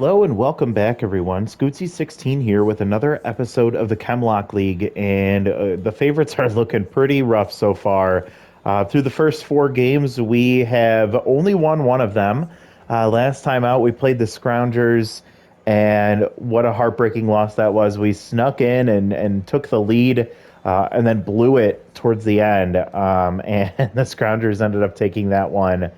Hello and welcome back, everyone. Scootsy16 here with another episode of the Chemlock League, and the favorites are looking pretty rough so far. Through the first four games, we have only won one of them. Last time out, we played the Scroungers, and what a heartbreaking loss that was. We snuck in and took the lead, and then blew it towards the end, and the Scroungers ended up taking that one.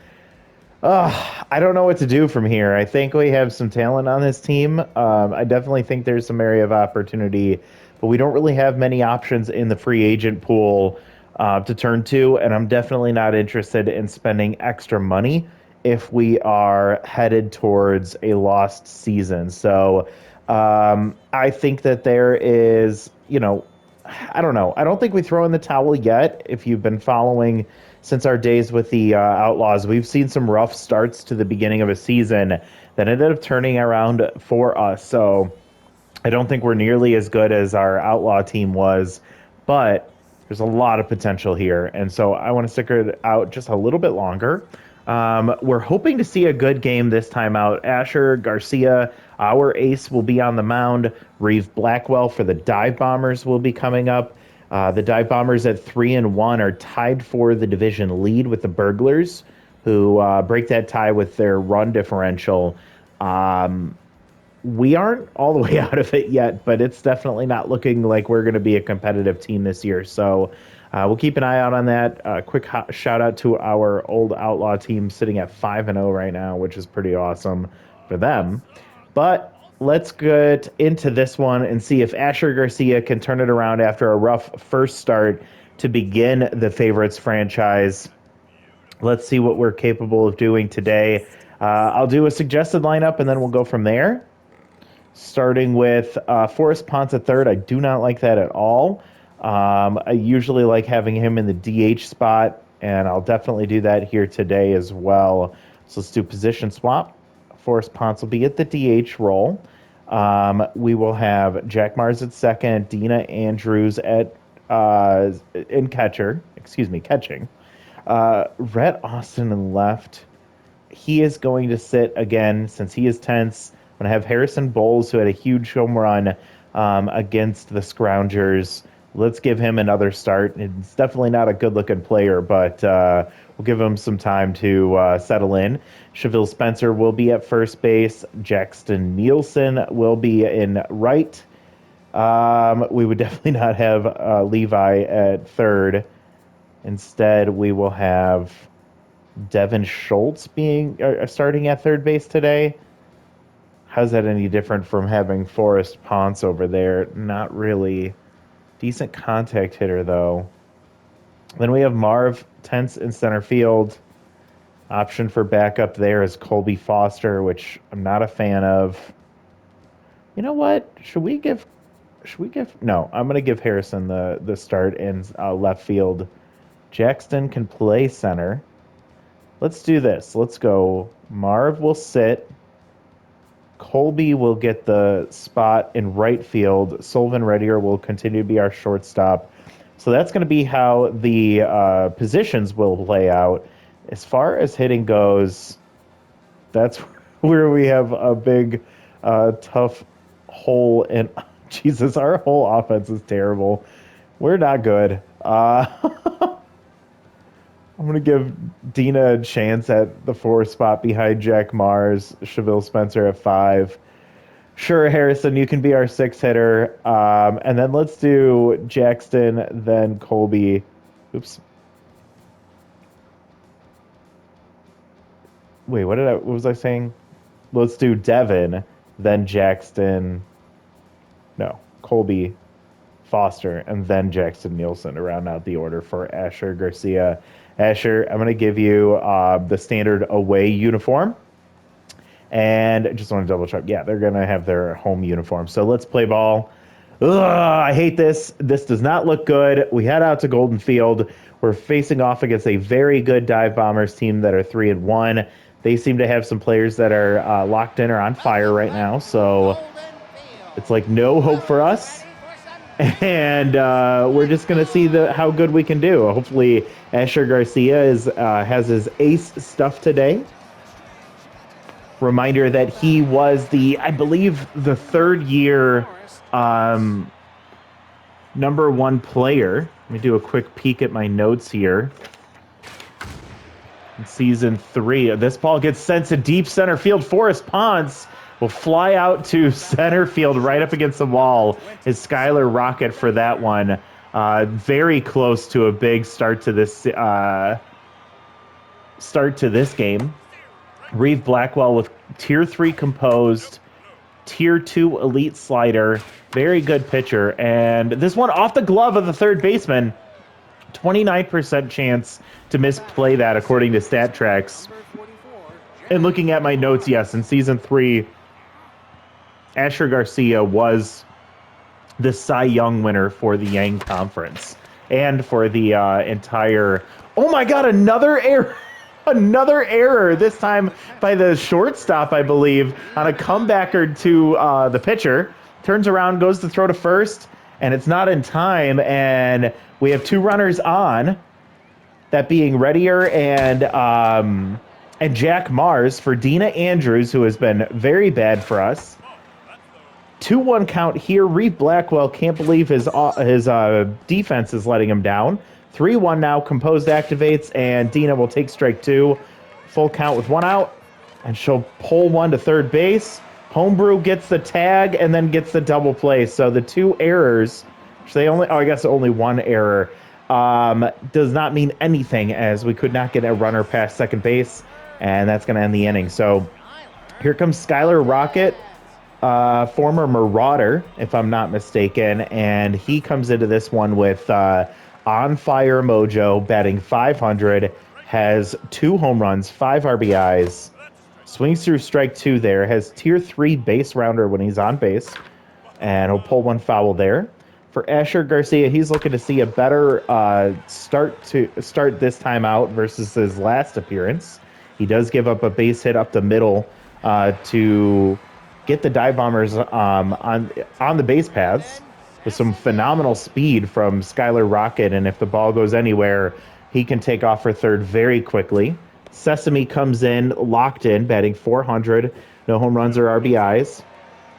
I don't know what to do from here. I think we have some talent on this team. I definitely think there's some area of opportunity, but we don't really have many options in the free agent pool to turn to, and I'm definitely not interested in spending extra money if we are headed towards a lost season. So I think that there is, I don't know. I don't think we throw in the towel yet. If you've been following since our days with the Outlaws, we've seen some rough starts to the beginning of a season that ended up turning around for us. So I don't think we're nearly as good as our Outlaw team was, but there's a lot of potential here. And so I want to stick it out just a little bit longer. We're hoping to see a good game this time out. Asher Garcia, our ace, will be on the mound. Reeve Blackwell for the Dive Bombers will be coming up. The Dive Bombers at 3-1 are tied for the division lead with the Burglars, who break that tie with their run differential. We aren't all the way out of it yet, but it's definitely not looking like we're going to be a competitive team this year. So we'll keep an eye out on that. Quick shout out to our old Outlaw team sitting at 5-0 right now, which is pretty awesome for them. But let's get into this one and see if Asher Garcia can turn it around after a rough first start to begin the Favorites franchise. Let's see what we're capable of doing today. I'll do a suggested lineup and then we'll go from there. Starting with Forrest Ponce at third. I do not like that at all. I usually like having him in the DH spot, and I'll definitely do that here today as well. So let's do position swap. Forrest Ponce will be at the DH role. We will have Jack Mars at second, Dina Andrews at in catcher. Excuse me, catching. Rhett Austin in left. He is going to sit again since he is tense. I'm going to have Harrison Bowles, who had a huge home run against the Scroungers. Let's give him another start. It's definitely not a good-looking player, but we'll give him some time to settle in. Cheville Spencer will be at first base. Jackson Nielsen will be in right. We would definitely not have Levi at third. Instead, we will have Devin Schultz being starting at third base today. How's that any different from having Forrest Ponce over there? Not really. Decent contact hitter, though. Then we have Marv Tense in center field. Option for backup there is Colby Foster, which I'm not a fan of. You know what? No, I'm going to give Harrison the start in left field. Jackson can play center. Let's do this. Let's go. Marv will sit. Colby will get the spot in right field. Sullivan Reddier will continue to be our shortstop. So that's going to be how the positions will play out. As far as hitting goes, that's where we have a big, tough hole in. Jesus, our whole offense is terrible. We're not good. I'm going to give Dina a chance at the 4 spot behind Jack Mars, Cheville Spencer at 5. Sure, Harrison, you can be our 6 hitter. And then let's do Jackson, then Colby. Oops. Wait, what was I saying? Let's do Devin, then Jackson. No, Colby, Foster, and then Jackson Nielsen to round out the order for Asher Garcia. Asher, I'm going to give you the standard away uniform. And I just want to double check. Yeah, they're going to have their home uniform. So let's play ball. Ugh, I hate this. This does not look good. We head out to Golden Field. We're facing off against a very good Dive Bombers team that are 3-1. They seem to have some players that are locked in or on fire right now. So it's like no hope for us. And we're just going to see how good we can do. Hopefully, Asher Garcia has his ace stuff today. Reminder that he was I believe, the third year number one player. Let me do a quick peek at my notes here. In season 3, this ball gets sent to deep center field. Forrest Ponce will fly out to center field right up against the wall. Is Skylar Rocket for that one. Very close to a big start to this game. Reeve Blackwell with Tier 3 composed, Tier 2 elite slider. Very good pitcher. And this one off the glove of the third baseman. 29% chance to misplay that, according to StatTrax. And looking at my notes, yes, in Season 3, Asher Garcia was the Cy Young winner for the Yang Conference. And for the entire... Oh my god, another error! Another error, this time by the shortstop, I believe, on a comebacker to the pitcher. Turns around, goes to throw to first, and it's not in time, and we have 2 runners on, that being Reddier and Jack Mars for Dina Andrews, who has been very bad for us. 2-1 count here. Reeve Blackwell can't believe his defense is letting him down. 3-1 now. Composed activates, and Dina will take strike 2. Full count with 1 out, and she'll pull 1 to third base. Homebrew gets the tag and then gets the double play. So the 2 errors, which I guess only 1 error, does not mean anything, as we could not get a runner past second base, and that's going to end the inning. So here comes Skylar Rocket, former Marauder, if I'm not mistaken, and he comes into this one with on fire mojo, batting .500, has 2 home runs, 5 RBIs, swings through strike 2 there, has Tier 3 base rounder when he's on base, and he'll pull 1 foul there. For Asher Garcia, he's looking to see a better start this time out versus his last appearance. He does give up a base hit up the middle to get the Dive Bombers on the base paths with some phenomenal speed from Skylar Rocket, and if the ball goes anywhere, he can take off for third very quickly. Sesame comes in, locked in, batting .400, no home runs or RBIs.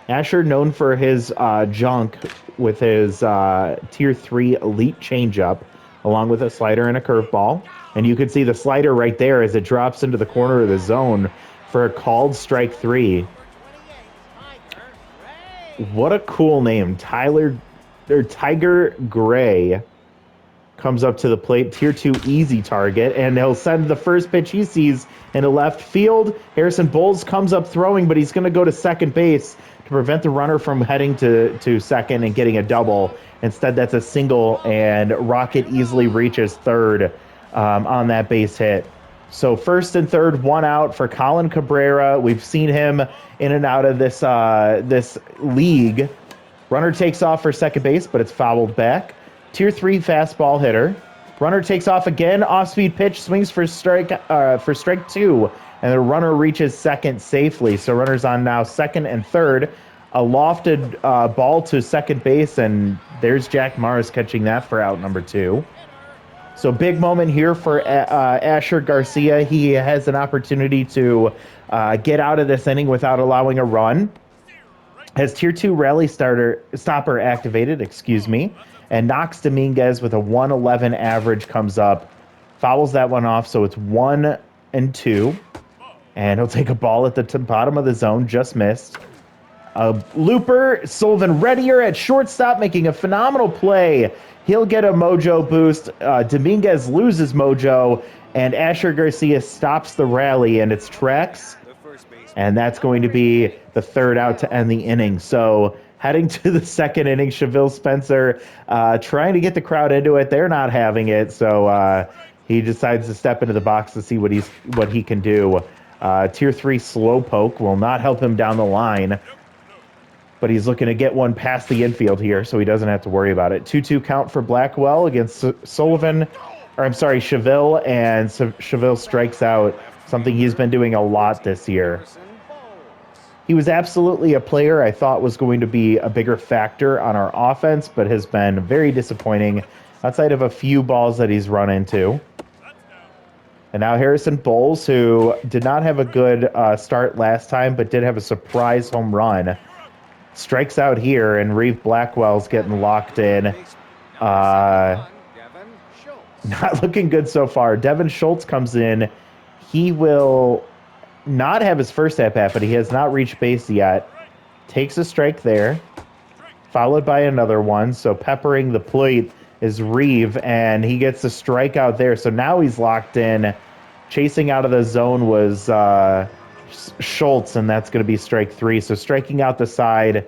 Asher, known for his junk with his Tier 3 elite changeup, along with a slider and a curveball. And you can see the slider right there as it drops into the corner of the zone for a called strike 3. What a cool name. Tiger Gray comes up to the plate, Tier 2 easy target, and he'll send the first pitch he sees into left field. Harrison Bowles comes up throwing, but he's going to go to second base to prevent the runner from heading to second and getting a double. Instead, that's a single, and Rocket easily reaches third on that base hit. So first and third, 1 out for Colin Cabrera. We've seen him in and out of this league. Runner takes off for second base, but it's fouled back. Tier 3 fastball hitter. Runner takes off again, off-speed pitch, swings for strike 2, and the runner reaches second safely. So runners on now second and third. A lofted ball to second base, and there's Jack Mars catching that for out number 2. So big moment here for Asher Garcia. He has an opportunity to get out of this inning without allowing a run. Has Tier 2 rally stopper activated, and Knox Dominguez with a 111 average comes up, fouls that one off, so it's 1-2, and he'll take a ball at the bottom of the zone, just missed. Looper, Sullivan Reddier at shortstop, making a phenomenal play. He'll get a mojo boost. Dominguez loses mojo, and Asher Garcia stops the rally, and it's tracks. And that's going to be the third out to end the inning. So heading to the second inning, Cheville Spencer trying to get the crowd into it. They're not having it, so he decides to step into the box to see what he can do. Tier 3 slowpoke will not help him down the line, but he's looking to get one past the infield here, so he doesn't have to worry about it. 2-2 count for Blackwell against Cheville, and Cheville strikes out, something he's been doing a lot this year. He was absolutely a player I thought was going to be a bigger factor on our offense, but has been very disappointing outside of a few balls that he's run into. And now Harrison Bowles, who did not have a good start last time, but did have a surprise home run, strikes out here, and Reeve Blackwell's getting locked in. Not looking good so far. Devin Schultz comes in. He will not have his first at-bat, but he has not reached base yet. Takes a strike there, followed by another one. So peppering the plate is Reeve, and he gets a strikeout there. So now he's locked in. Chasing out of the zone was Schultz, and that's going to be strike 3. So striking out the side.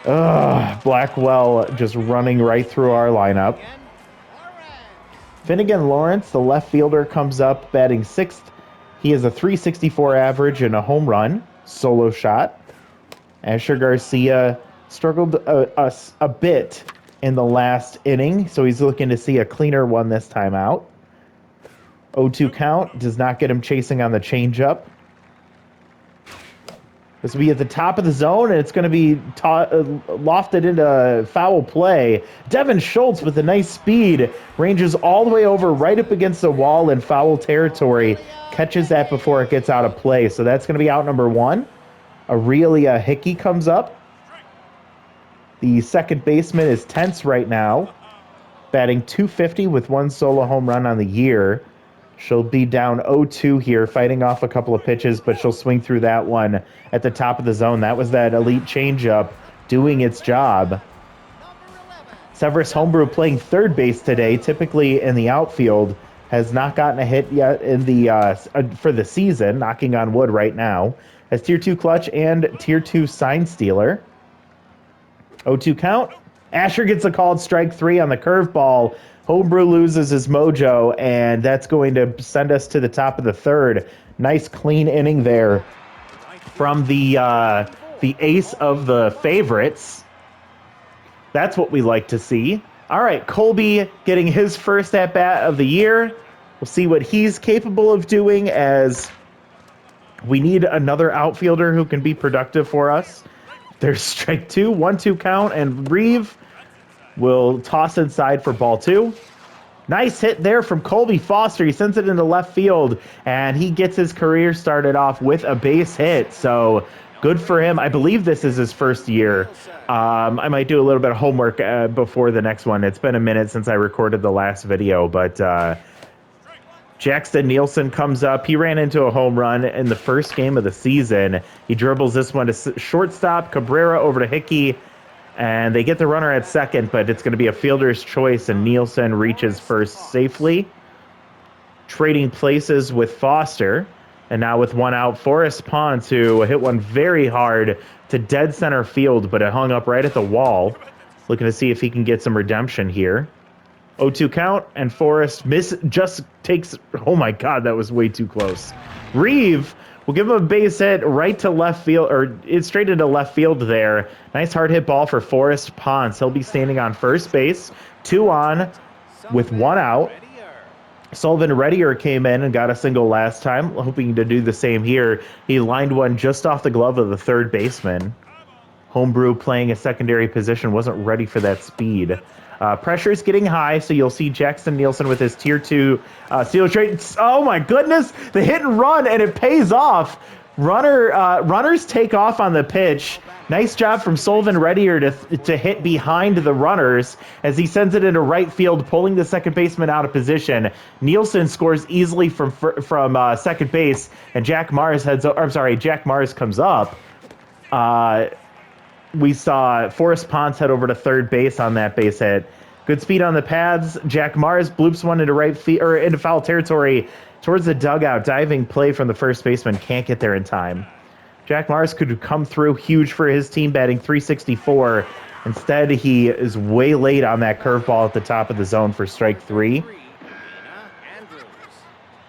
Blackwell just running right through our lineup. Finnegan Lawrence, the left fielder, comes up batting 6th. He has a .364 average and a home run, solo shot. Asher Garcia struggled a bit in the last inning, so he's looking to see a cleaner one this time out. 0-2 count does not get him chasing on the changeup. This will be at the top of the zone, and it's going to be lofted into foul play. Devin Schultz with a nice speed ranges all the way over right up against the wall in foul territory. Catches that before it gets out of play. So that's going to be out number 1. Aurelia Hickey comes up. The second baseman is tense right now, batting .250 with 1 solo home run on the year. She'll be down 0-2 here, fighting off a couple of pitches, but she'll swing through that one at the top of the zone. That was that elite changeup doing its job. Severus Homebrew playing third base today, typically in the outfield, has not gotten a hit yet in the for the season, knocking on wood right now. Has Tier 2 clutch and Tier 2 sign stealer. 0-2 count. Asher gets a called strike 3 on the curveball. Homebrew loses his mojo, and that's going to send us to the top of the third. Nice clean inning there from the ace of the favorites. That's what we like to see. All right, Colby getting his first at-bat of the year. We'll see what he's capable of doing, as we need another outfielder who can be productive for us. There's strike 2, 1-2 count, and Reeve will toss inside for ball 2. Nice hit there from Colby Foster. He sends it into left field, and he gets his career started off with a base hit. So good for him. I believe this is his first year. I might do a little bit of homework before the next one. It's been a minute since I recorded the last video, but Jackson Nielsen comes up. He ran into a home run in the first game of the season. He dribbles this one to shortstop. Cabrera over to Hickey. And they get the runner at second, but it's going to be a fielder's choice, and Nielsen reaches first safely. Trading places with Foster. And now with 1 out, Forrest Ponce, who hit one very hard to dead center field, but it hung up right at the wall. Looking to see if he can get some redemption here. 0-2 count, and Forrest just takes... Oh my God, that was way too close. Reeve will give him a base hit right to left field, or it's straight into left field there. Nice hard hit ball for Forrest Ponce. He'll be standing on first base. 2 on with 1 out. Sullivan Reddier came in and got a single last time, hoping to do the same here. He lined one just off the glove of the third baseman. Homebrew playing a secondary position, wasn't ready for that speed. Pressure is getting high, so you'll see Jackson Nielsen with his Tier 2 steal straight. Oh my goodness, the hit and run, and it pays off. Runners take off on the pitch. Nice job from Sullivan Reddier to hit behind the runners as he sends it into right field, pulling the second baseman out of position. Nielsen scores easily from second base, and Jack Mars comes up. We saw Forrest Ponce head over to third base on that base hit. Good speed on the pads. Jack Mars bloops one into into foul territory towards the dugout. Diving play from the first baseman, can't get there in time. Jack Mars could come through huge for his team, batting .364. Instead, he is way late on that curveball at the top of the zone for strike 3.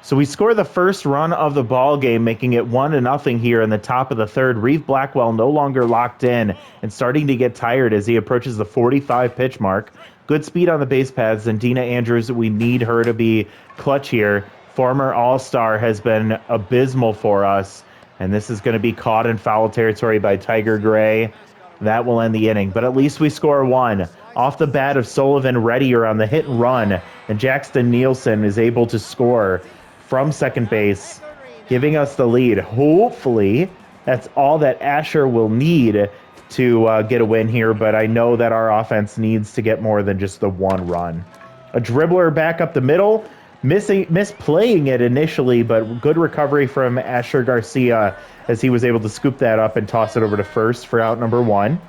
So we score the first run of the ball game, making it 1-0 here in the top of the third. Reeve Blackwell no longer locked in and starting to get tired as he approaches the 45 pitch mark. Good speed on the base paths, and Dina Andrews, we need her to be clutch here. Former All-Star has been abysmal for us, and this is going to be caught in foul territory by Tiger Gray. That will end the inning, but at least we score 1. Off the bat of Sullivan Reddier on the hit and run, and Jackson Nielsen is able to score. from second base, giving us the lead. Hopefully, that's all that Asher will need to get a win here, but I know that our offense needs to get more than just the one run. A dribbler back up the middle, misplaying it initially, but good recovery from Asher Garcia as he was able to scoop that up and toss it over to first for out number 1.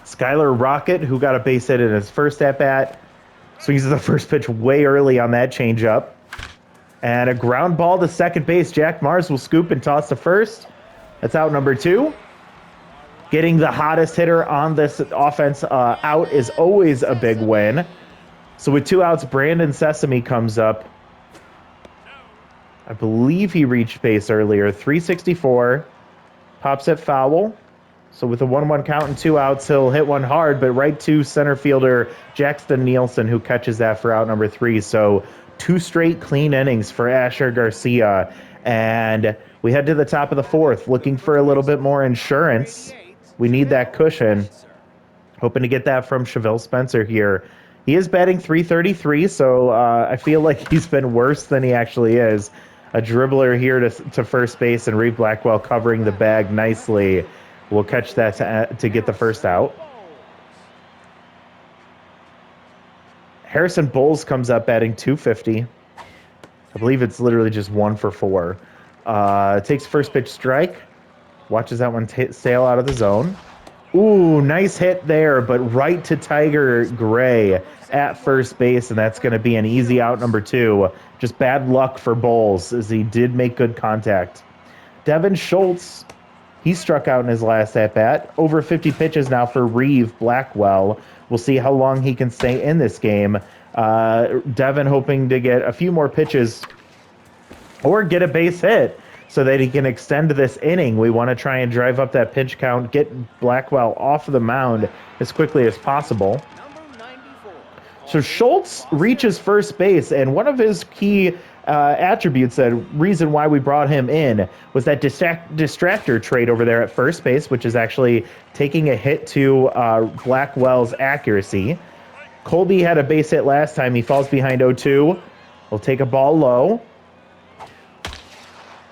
Skylar Rocket, who got a base hit in his first at-bat, swings the first pitch way early on that changeup. And a ground ball to second base. Jack Mars will scoop and toss to first. That's out number 2. Getting the hottest hitter on this offense out is always a big win. So with 2 outs, Brandon Sesame comes up. I believe he reached base earlier. 364. Pops it foul. So with a 1-1 count and 2 outs, he'll hit one hard, but right to center fielder Jackson Nielsen, who catches that for out number 3. So 2 straight clean innings for Asher Garcia. And we head to the top of the 4th, looking for a little bit more insurance. We need that cushion. Hoping to get that from Chevelle Spencer here. He is batting .333, so I feel like he's been worse than he actually is. A dribbler here to first base, and Reed Blackwell covering the bag nicely. We'll catch that to get the first out. Harrison Bowles comes up batting .250. I believe it's literally just 1 for 4. Takes first pitch strike. Watches that one sail out of the zone. Ooh, nice hit there, but right to Tiger Gray at first base, and that's going to be an easy out number 2. Just bad luck for Bowles, as he did make good contact. Devin Schultz, he struck out in his last at-bat. Over 50 pitches now for Reeve Blackwell. We'll see how long he can stay in this game. Devin hoping to get a few more pitches or get a base hit so that he can extend this inning. We want to try and drive up that pitch count, get Blackwell off of the mound as quickly as possible. So Schultz reaches first base, and one of his key attributes, that reason why we brought him in, was that distractor trait over there at first base, which is actually taking a hit to Blackwell's accuracy. Colby had a base hit last time. He falls behind 0-2. We'll take a ball low.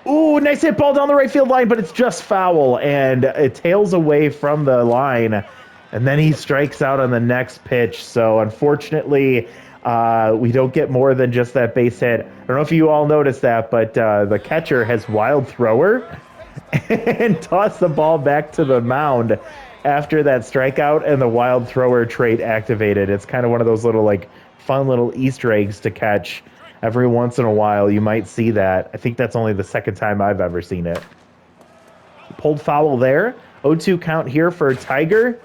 Ooh, nice hit ball down the right field line, but it's just foul, and it tails away from the line, and then he strikes out on the next pitch. So unfortunately, we don't get more than just that base hit. I don't know if you all noticed that, but the catcher has wild thrower and tossed the ball back to the mound after that strikeout, and the wild thrower trait activated. It's kind of one of those little, like, fun little Easter eggs to catch. Every once in a while, you might see that. I think that's only the second time I've ever seen it. Pulled foul there. 0-2 count here for Tiger.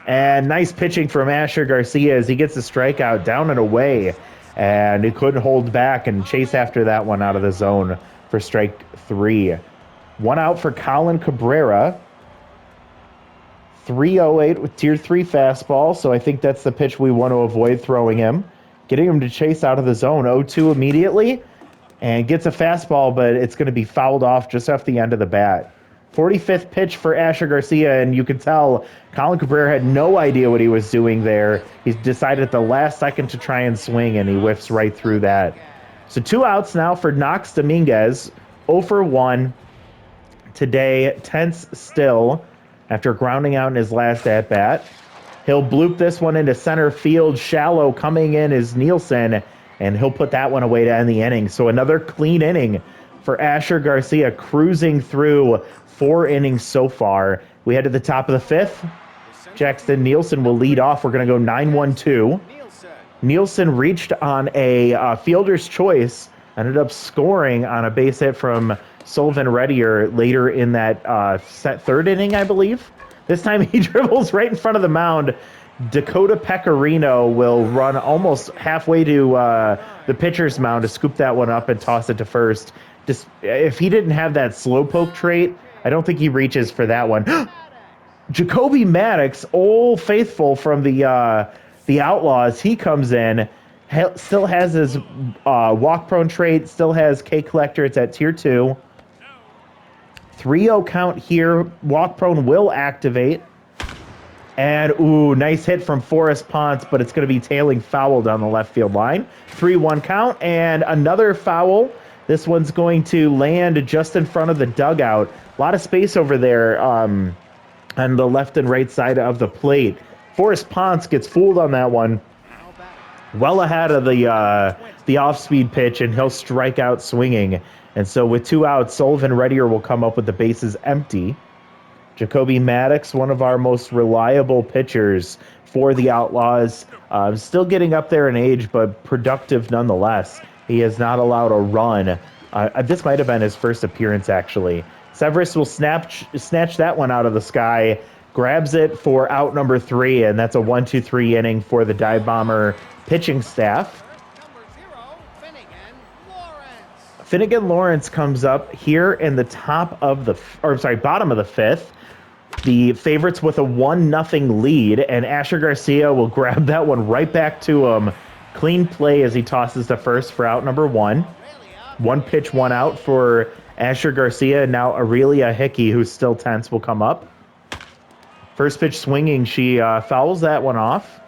And nice pitching from Asher Garcia as he gets a strikeout down and away. And he couldn't hold back and chase after that one out of the zone for strike 3. 1 out for Colin Cabrera. 308 with tier 3 fastball. So I think that's the pitch we want to avoid throwing him. Getting him to chase out of the zone. 0-2 immediately. And gets a fastball, but it's going to be fouled off just off the end of the bat. 45th pitch for Asher Garcia, and you can tell Colin Cabrera had no idea what he was doing there. He decided at the last second to try and swing, and he whiffs right through that. So 2 outs now for Knox Dominguez. 0 for 1 today. Tense still after grounding out in his last at-bat. He'll bloop this one into center field. Shallow coming in is Nielsen, and he'll put that one away to end the inning. So another clean inning for Asher Garcia, cruising through 4 innings so far. We head to the top of the 5th. Jackson Nielsen will lead off. We're going to go 9-1-2. Nielsen reached on a fielder's choice, ended up scoring on a base hit from Sullivan Reddier later in that 3rd inning, I believe. This time he dribbles right in front of the mound. Dakota Pecorino will run almost halfway to the pitcher's mound to scoop that one up and toss it to first. Just, if he didn't have that slowpoke trait, I don't think he reaches for that one. Jacoby Maddox, old faithful from the Outlaws, he comes in, still has his walk-prone trait, still has K collector. It's at tier 2. 3-0 count here. Walk prone will activate. And, ooh, nice hit from Forrest Ponce, but it's going to be tailing foul down the left field line. 3-1 count, and another foul. This one's going to land just in front of the dugout. A lot of space over there on the left and right side of the plate. Forrest Ponce gets fooled on that one. Well ahead of the off-speed pitch, and he'll strike out swinging. And so with 2 outs, Sullivan Reddier will come up with the bases empty. Jacoby Maddox, one of our most reliable pitchers for the Outlaws, still getting up there in age, but productive nonetheless. He has not allowed a run. This might have been his first appearance, actually. Severus will snatch that one out of the sky, grabs it for out number 3, and that's a 1-2-3 inning for the Dive Bomber pitching staff. Finnegan Lawrence comes up here in the bottom of the 5th. The favorites with a 1-0 lead, and Asher Garcia will grab that one right back to him. Clean play as he tosses to first for out number 1. 1 pitch, 1 out for Asher Garcia. Now Aurelia Hickey, who's still tense, will come up. First pitch swinging, she fouls that one off.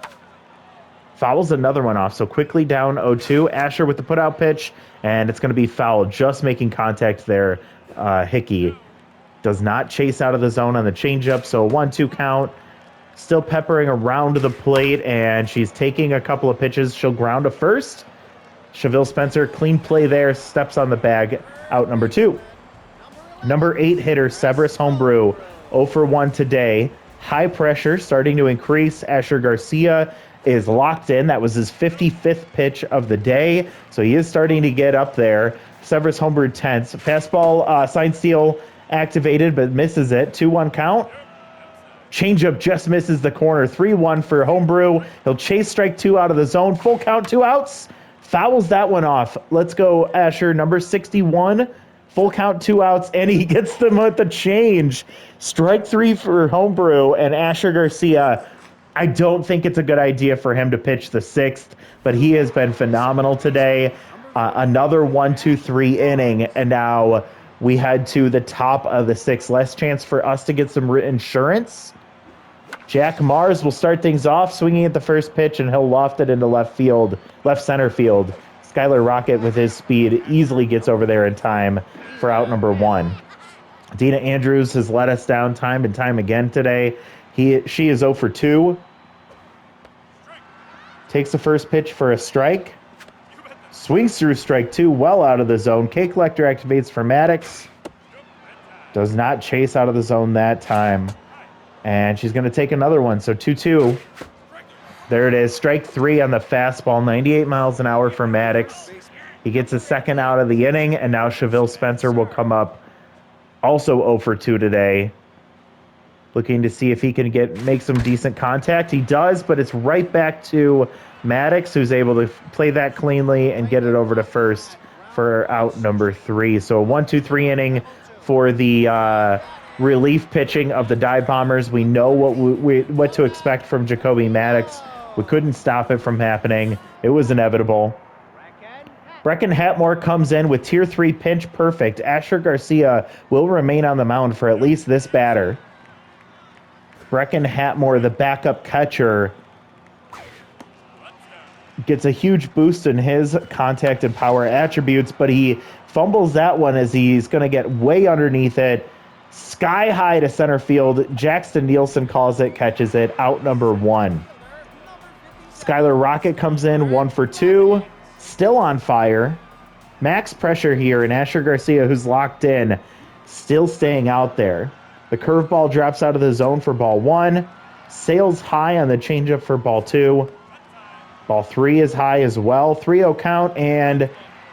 Fouls another one off, so quickly down 0-2. Asher with the put-out pitch, and it's going to be foul, just making contact there. Hickey does not chase out of the zone on the changeup, so 1-2 count. Still peppering around the plate, and she's taking a couple of pitches. She'll ground to first. Cheville Spencer, clean play there, steps on the bag, out number 2. Number 8 hitter, Severus Homebrew, 0 for 1 today. High pressure starting to increase. Asher Garcia is locked in. That was his 55th pitch of the day, so he is starting to get up there. Severus Homebrew tense. Fastball, sign steal activated, but misses it. 2-1 count. Changeup just misses the corner. 3-1 for Homebrew. He'll chase strike 2 out of the zone. Full count, 2 outs. Fouls that one off. Let's go, Asher. Number 61. Full count, 2 outs, and he gets them with the change. Strike 3 for Homebrew, and Asher Garcia. I don't think it's a good idea for him to pitch the 6th, but he has been phenomenal today. Another 1-2-3 inning, and now we head to the top of the 6th. Less chance for us to get some insurance. Jack Mars will start things off, swinging at the first pitch, and he'll loft it into left center field. Skylar Rocket, with his speed, easily gets over there in time for out number 1. Dina Andrews has let us down time and time again today. She is 0 for 2. Takes the first pitch for a strike. Swings through strike 2, well out of the zone. K Collector activates for Maddox. Does not chase out of the zone that time. And she's going to take another one, so 2-2. There it is, strike 3 on the fastball, 98 miles an hour for Maddox. He gets a second out of the inning, and now Cheville Spencer will come up, also 0 for 2 today. Looking to see if he can make some decent contact. He does, but it's right back to Maddox, who's able to play that cleanly and get it over to first for out number 3. So a 1-2-3 inning for the relief pitching of the Dive Bombers. We know what to expect from Jacoby Maddox. We couldn't stop it from happening. It was inevitable. Brecken Hatmore comes in with Tier 3 pinch perfect. Asher Garcia will remain on the mound for at least this batter. Brecken Hatmore, the backup catcher, gets a huge boost in his contact and power attributes, but he fumbles that one as he's going to get way underneath it. Sky high to center field. Jackson Nielsen calls it, catches it, out number 1. Skylar Rocket comes in, 1 for 2, still on fire. Max pressure here, and Asher Garcia, who's locked in, still staying out there. The curveball drops out of the zone for ball 1. Sails high on the changeup for ball 2. Ball 3 is high as well. 3-0 count, and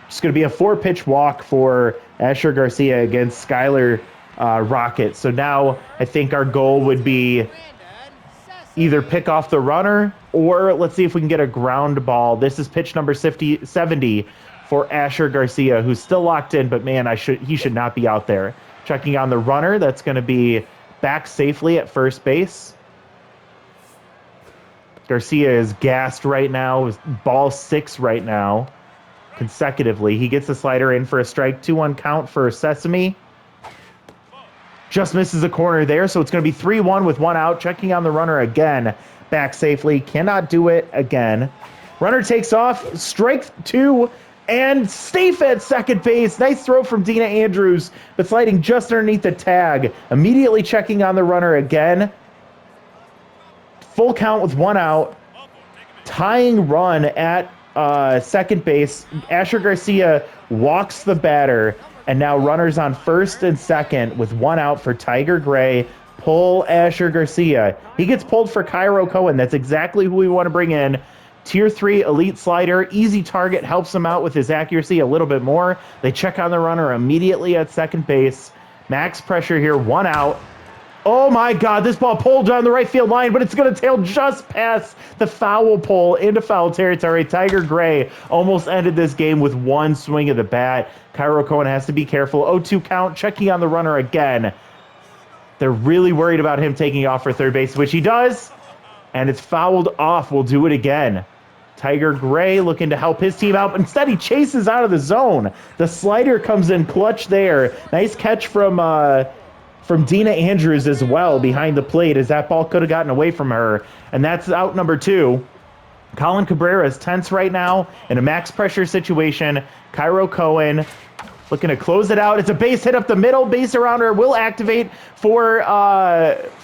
just going to be a 4-pitch walk for Asher Garcia against Skylar Rocket. So now I think our goal would be either pick off the runner, or let's see if we can get a ground ball. This is pitch number 70 for Asher Garcia, who's still locked in, but man, he should not be out there. Checking on the runner, that's going to be back safely at first base. Garcia is gassed right now, ball 6 right now, consecutively. He gets the slider in for a strike, 2-1 count for Sesame. just misses the corner there, so it's going to be 3-1 with 1 out. Checking on the runner again. Back safely. Cannot do it again. Runner takes off. Strike 2. And safe at second base. Nice throw from Dina Andrews, but sliding just underneath the tag. Immediately checking on the runner again. Full count with 1 out. Tying run at second base. Asher Garcia walks the batter, and now runners on first and second with 1 out for Tiger Gray. Pull Asher Garcia. He gets pulled for Cairo Cohen. That's exactly who we want to bring in. Tier 3 elite slider, easy target, helps him out with his accuracy a little bit more. They check on the runner immediately at second base. Max pressure here, 1 out. Oh my God, this ball pulled down the right field line, but it's going to tail just past the foul pole into foul territory. Tiger Gray almost ended this game with 1 swing of the bat. Cairo Cohen has to be careful. 0-2 count, checking on the runner again. They're really worried about him taking off for third base, which he does, and it's fouled off. We'll do it again. Tiger Gray looking to help his team out, but instead he chases out of the zone. The slider comes in clutch there. Nice catch from Dina Andrews as well behind the plate, as that ball could have gotten away from her. And that's out number 2. Colin Cabrera is tense right now in a max pressure situation. Cairo Cohen looking to close it out. It's a base hit up the middle. Base arounder will activate for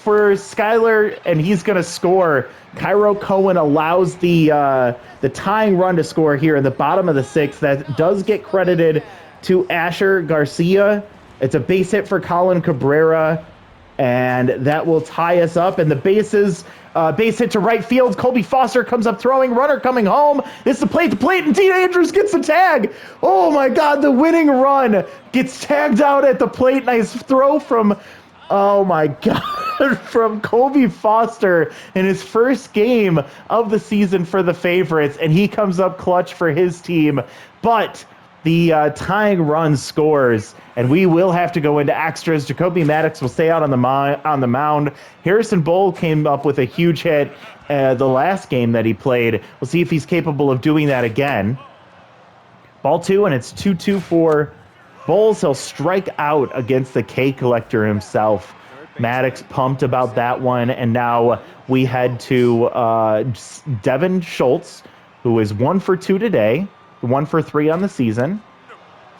Skyler, and he's going to score. Cairo Cohen allows the tying run to score here in the bottom of the 6th. That does get credited to Asher Garcia. It's a base hit for Colin Cabrera, and that will tie us up. And the base hit to right field. Colby Foster comes up throwing. Runner coming home. It's the plate, and Dina Andrews gets the tag. Oh my God, the winning run gets tagged out at the plate. Nice throw from, oh my God, from Colby Foster in his first game of the season for the Favorites. And he comes up clutch for his team. But the tying run scores, and we will have to go into extras. Jacoby Maddox will stay out on the mound. Harrison Bull came up with a huge hit the last game that he played. We'll see if he's capable of doing that again. Ball 2, and it's 2-2 for Bulls. He'll strike out against the K collector himself. Maddox pumped about that one, and now we head to Devin Schultz, who is 1 for 2 today. 1 for 3 on the season.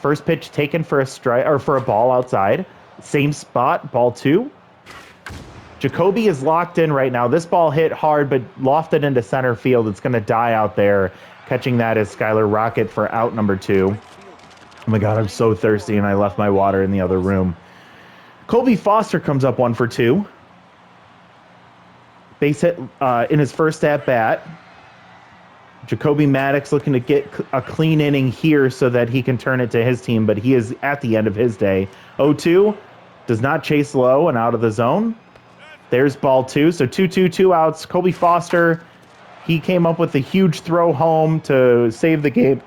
First pitch taken for a strike or for a ball outside. Same spot, ball 2. Jacoby is locked in right now. This ball hit hard, but lofted into center field. It's going to die out there. Catching that is Skylar Rocket for out number 2. Oh my God, I'm so thirsty, and I left my water in the other room. Colby Foster comes up 1 for 2. Base hit in his first at bat. Jacoby Maddox looking to get a clean inning here so that he can turn it to his team, but he is at the end of his day. 0-2, does not chase low and out of the zone. There's ball 2, so 2-2, 2 outs. Colby Foster, he came up with a huge throw home to save the game.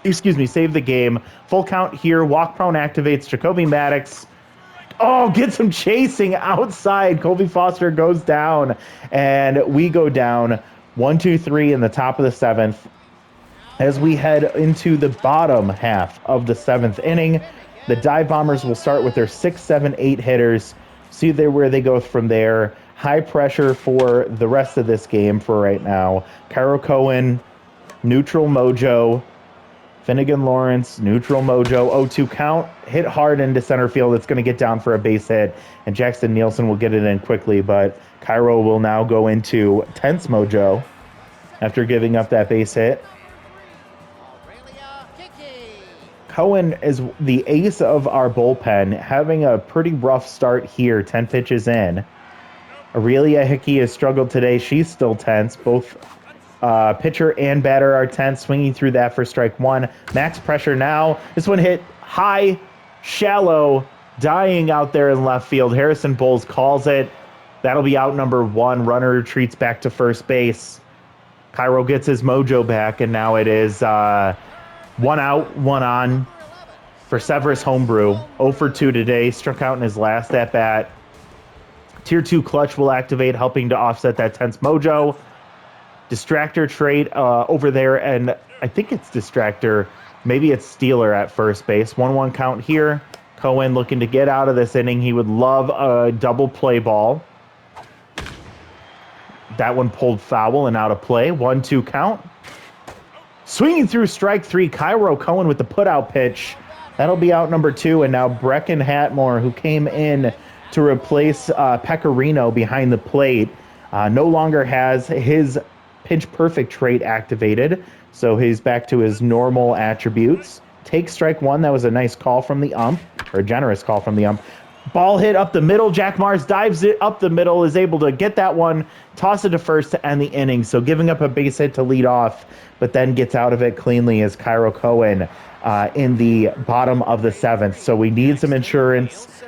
Save the game. Full count here. Walk prone activates. Jacoby Maddox, gets him chasing outside. Colby Foster goes down, and we go down 1-2-3 in the top of the 7th. As we head into the bottom half of the 7th inning, the Dive Bombers will start with their 6, 7, 8 hitters. See where they go from there. High pressure for the rest of this game for right now. Cairo Cohen, neutral mojo. Finnegan Lawrence, neutral mojo. 0-2 count. Hit hard into center field. It's going to get down for a base hit, and Jackson Nielsen will get it in quickly, but Cairo will now go into tense mojo after giving up that base hit. Cohen is the ace of our bullpen, having a pretty rough start here, 10 pitches in. Aurelia Hickey has struggled today. She's still tense. Both pitcher and batter are tense, swinging through that for strike 1. Max pressure now. This one hit high, shallow, dying out there in left field. Harrison Bowles calls it. That'll be out number 1. Runner retreats back to first base. Cairo gets his mojo back, and now it is 1 out, 1 on for Severus Homebrew. 0 for 2 today. Struck out in his last at bat. Tier 2 clutch will activate, helping to offset that tense mojo. Distractor trait over there, and I think it's Distractor. Maybe it's Steeler at first base. 1-1 count here. Cohen looking to get out of this inning. He would love a double play ball. That one pulled foul and out of play. 1-2 count. Swinging through strike three, Cairo Cohen with the put-out pitch. That'll be out number 2. And now Brecken Hatmore, who came in to replace Pecorino behind the plate, no longer has his pitch perfect trait activated. So he's back to his normal attributes. Takes strike one. That was a nice call from the ump, or a generous call from the ump. Ball hit up the middle. Jack Mars dives it up the middle, is able to get that one, toss it to first to end the inning. So giving up a base hit to lead off, but then gets out of it cleanly as Cairo Cohen in the bottom of the 7th. So we need some insurance.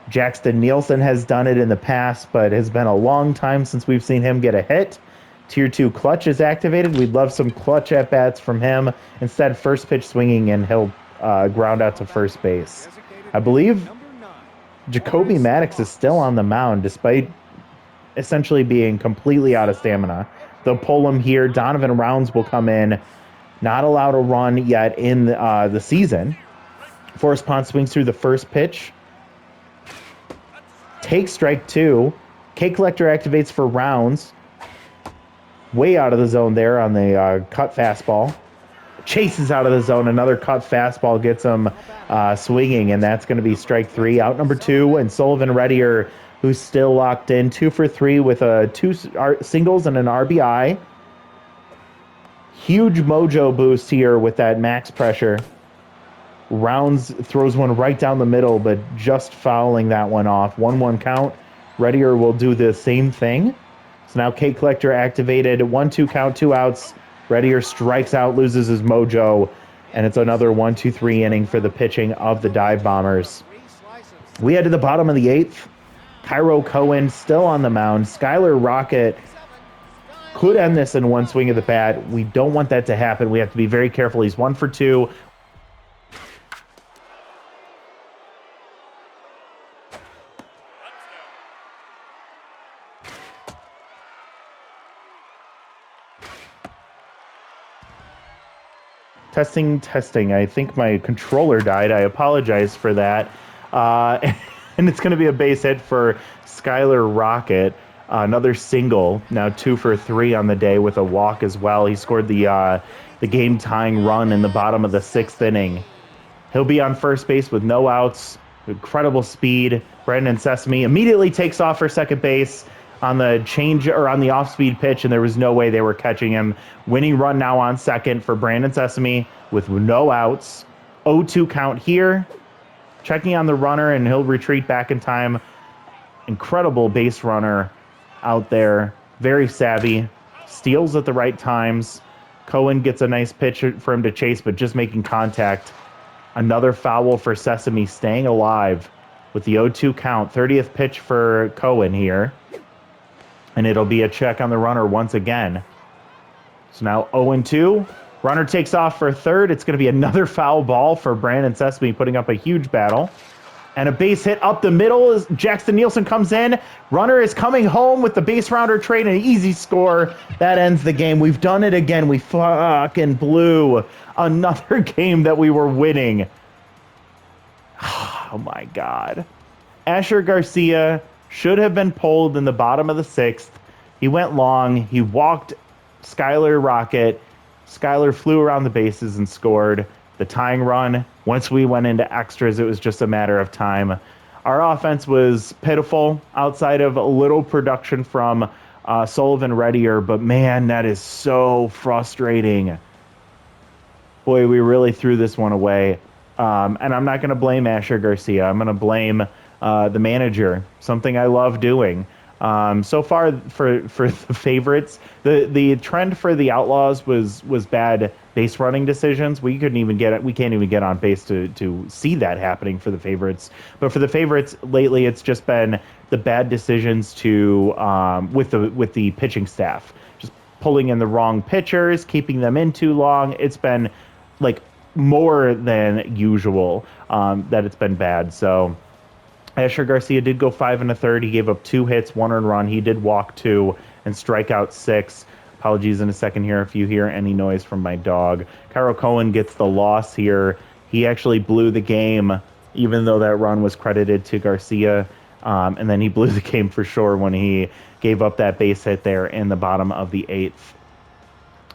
Jackson Nielsen has done it in the past, but has been a long time since we've seen him get a hit. Tier 2 clutch is activated. We'd love some clutch at-bats from him. Instead, first pitch swinging, and he'll ground out to first base. I believe Jacoby Maddox is still on the mound, despite essentially being completely out of stamina. They'll pull him here. Donovan Rounds will come in. Not allowed a run yet in the season. Forrest Pond swings through the first pitch. Takes strike 2. K Collector activates for Rounds. Way out of the zone there on the cut fastball. Chases out of the zone. Another cut fastball gets him swinging, and that's going to be strike 3. Out number 2, and Sullivan Reddier, who's still locked in, 2 for 3 with 2 singles and an RBI. Huge mojo boost here with that max pressure. Rounds throws one right down the middle, but just fouling that one off. 1-1 count. Reddier will do the same thing. So now K Collector activated. 1-2 count, 2 outs. Reddier strikes out, loses his mojo, and it's another 1-2-3 inning for the pitching of the Dive Bombers. We head to the bottom of the 8th. Cairo Cohen still on the mound. Skylar Rocket could end this in one swing of the bat. We don't want that to happen. We have to be very careful. He's 1 for 2. Testing. I think my controller died. I apologize for that. And it's going to be a base hit for Skylar Rocket. Another single. Now 2 for 3 on the day with a walk as well. He scored the game-tying run in the bottom of the 6th inning. He'll be on first base with no outs. Incredible speed. Brandon Sesame immediately takes off for second base on the change or on the off-speed pitch, and there was no way they were catching him. Winning run now on second for Brandon Sesame with no outs. 0-2 count here. Checking on the runner, and he'll retreat back in time. Incredible base runner out there. Very savvy. Steals at the right times. Cohen gets a nice pitch for him to chase, but just making contact. Another foul for Sesame, staying alive with the 0-2 count. 30th pitch for Cohen here. And it'll be a check on the runner once again. So now 0-2. Runner takes off for third. It's going to be another foul ball for Brandon Sesame, putting up a huge battle. And a base hit up the middle as Jackson Nielsen comes in. Runner is coming home with the base rounder trade and an easy score. That ends the game. We've done it again. We fucking blew another game that we were winning. Oh my God. Asher Garcia should have been pulled in the bottom of the 6th. He went long. He walked Skylar Rocket. Skylar flew around the bases and scored the tying run. Once we went into extras, it was just a matter of time. Our offense was pitiful outside of a little production from Sullivan Reddier, but man, that is so frustrating. Boy, we really threw this one away. And I'm not going to blame Asher Garcia. I'm going to blame the manager, something I love doing. So far for the favorites, the trend for the Outlaws was bad base running decisions. We can't even get on base to see that happening for the favorites. But for the favorites lately, it's just been the bad decisions with the pitching staff, just pulling in the wrong pitchers, keeping them in too long. It's been like more than usual that it's been bad. So Asher Garcia did go 5 1/3. He gave up 2 hits, 1 earned run. He did walk 2 and strike out 6. Apologies in a second here if you hear any noise from my dog. Cairo Cohen gets the loss here. He actually blew the game even though that run was credited to Garcia. And then he blew the game for sure when he gave up that base hit there in the bottom of the eighth.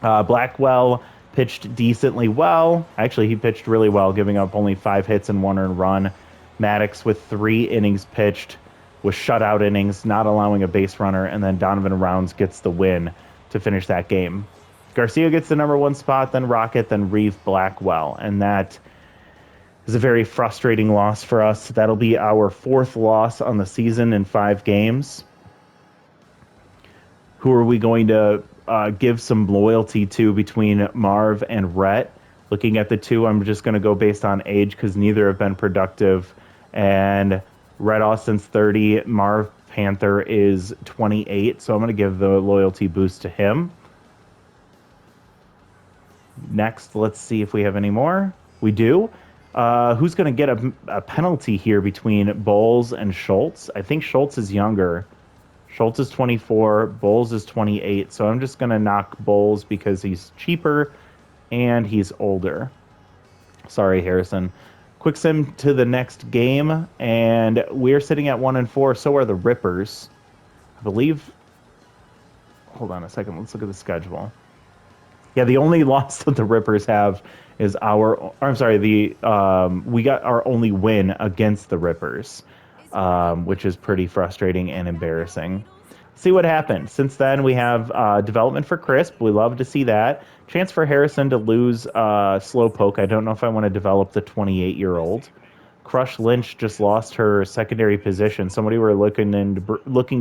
Blackwell pitched decently well. Actually, he pitched really well, giving up only 5 hits and 1 earned run. Maddox with 3 innings pitched with shutout innings, not allowing a base runner, and then Donovan Rounds gets the win to finish that game. Garcia gets the #1 spot, then Rocket, then Reeve Blackwell, and that is a very frustrating loss for us. That'll be our 4th loss on the season in 5 games. Who are we going to give some loyalty to between Marv and Rhett? Looking at the two, I'm just going to go based on age because neither have been productive. And Rhett Austin's 30, Marv Panther is 28, so I'm going to give the loyalty boost to him. Next, let's see if we have any more. We do. Who's going to get a penalty here between Bowles and Schultz? I think Schultz is younger. Schultz is 24, Bowles is 28, so I'm just going to knock Bowles because he's cheaper and he's older. Sorry, Harrison. Quick sim to the next game, and we're sitting at 1-4, so are the Rippers. I believe... Hold on a second, let's look at the schedule. Yeah, the only loss that the Rippers have is we got our only win against the Rippers, which is pretty frustrating and embarrassing. See what happened. Since then, we have development for Crisp. We love to see that. Chance for Harrison to lose Slowpoke. I don't know if I want to develop the 28-year-old. Crush Lynch just lost her secondary position. Somebody we're looking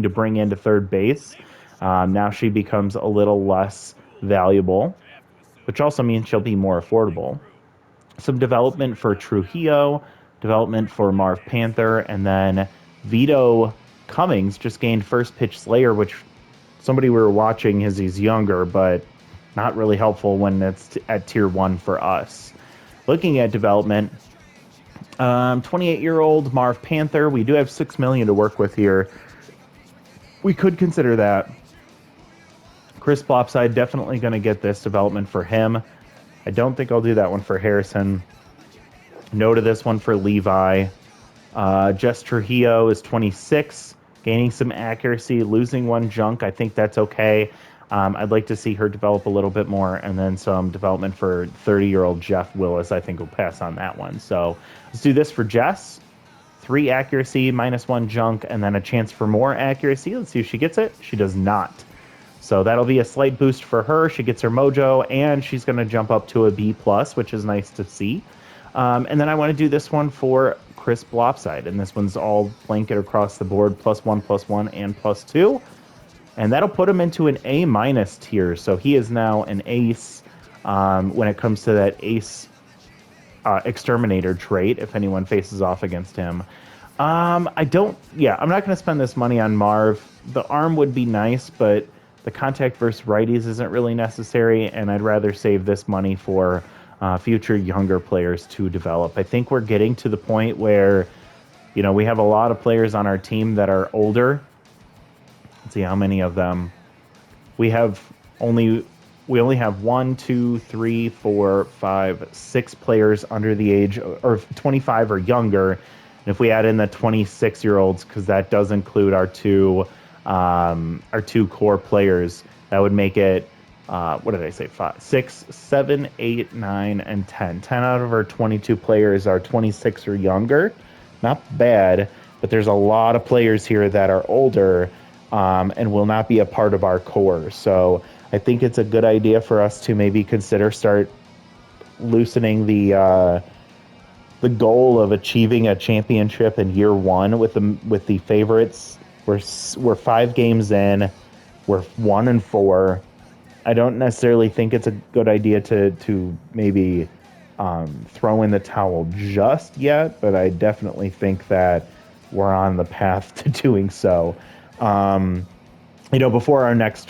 to bring into third base. Now she becomes a little less valuable, which also means she'll be more affordable. Some development for Trujillo, development for Marv Panther, and then Vito Cummings just gained first pitch Slayer, which somebody we were watching as he's younger, but not really helpful when it's at tier 1 for us. Looking at development, 28-year-old Marv Panther, we do have $6 million to work with here. We could consider that. Chris Blopside, definitely going to get this development for him. I don't think I'll do that one for Harrison. No to this one for Levi. Jess Trujillo is 26, gaining some accuracy, losing 1 junk. I think that's okay. I'd like to see her develop a little bit more, and then some development for 30-year-old Jeff Willis. I think we'll pass on that one. So let's do this for Jess. 3 accuracy, -1 junk, and then a chance for more accuracy. Let's see if she gets it. She does not. So that'll be a slight boost for her. She gets her mojo, and she's going to jump up to a B+, which is nice to see. And then I want to do this one for Chris Blopside, and this one's all blanket across the board, +1, +1, and +2. And that'll put him into an A- tier, so he is now an ace when it comes to that ace exterminator trait, if anyone faces off against him. I'm not going to spend this money on Marv. The arm would be nice, but the contact versus righties isn't really necessary, and I'd rather save this money for future younger players to develop. I think we're getting to the point where, we have a lot of players on our team that are older. Let's see how many of them. We only have 1, 2, 3, 4, 5, 6 players under the age or 25 or younger. And if we add in the 26-year-olds, because that does include our two core players, that would make it, what did I say, 5, 6, 7, 8, 9, and 10. 10 out of our 22 players are 26 or younger. Not bad, but there's a lot of players here that are older and will not be a part of our core. So I think it's a good idea for us to maybe start loosening the goal of achieving a championship in year 1 with the favorites. We're 5 games in. We're 1-4. I don't necessarily think it's a good idea to maybe throw in the towel just yet, but I definitely think that we're on the path to doing so. Before our next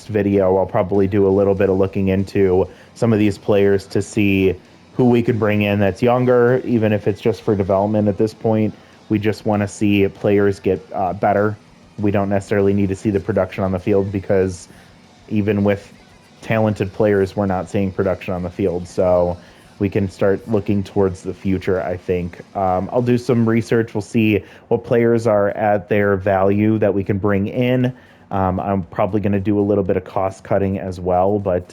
video, I'll probably do a little bit of looking into some of these players to see who we could bring in that's younger, even if it's just for development at this point. We just want to see players get better. We don't necessarily need to see the production on the field, because even with talented players, we're not seeing production on the field. So we can start looking towards the future, I think. I'll do some research. We'll see what players are at their value that we can bring in. I'm probably going to do a little bit of cost cutting as well. But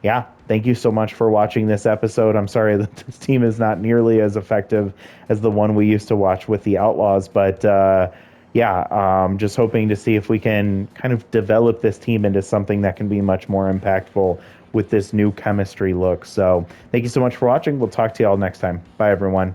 yeah, thank you so much for watching this episode. I'm sorry that this team is not nearly as effective as the one we used to watch with the Outlaws. But yeah, just hoping to see if we can kind of develop this team into something that can be much more impactful with this new chemistry look. So thank you so much for watching. We'll talk to you all next time. Bye, everyone.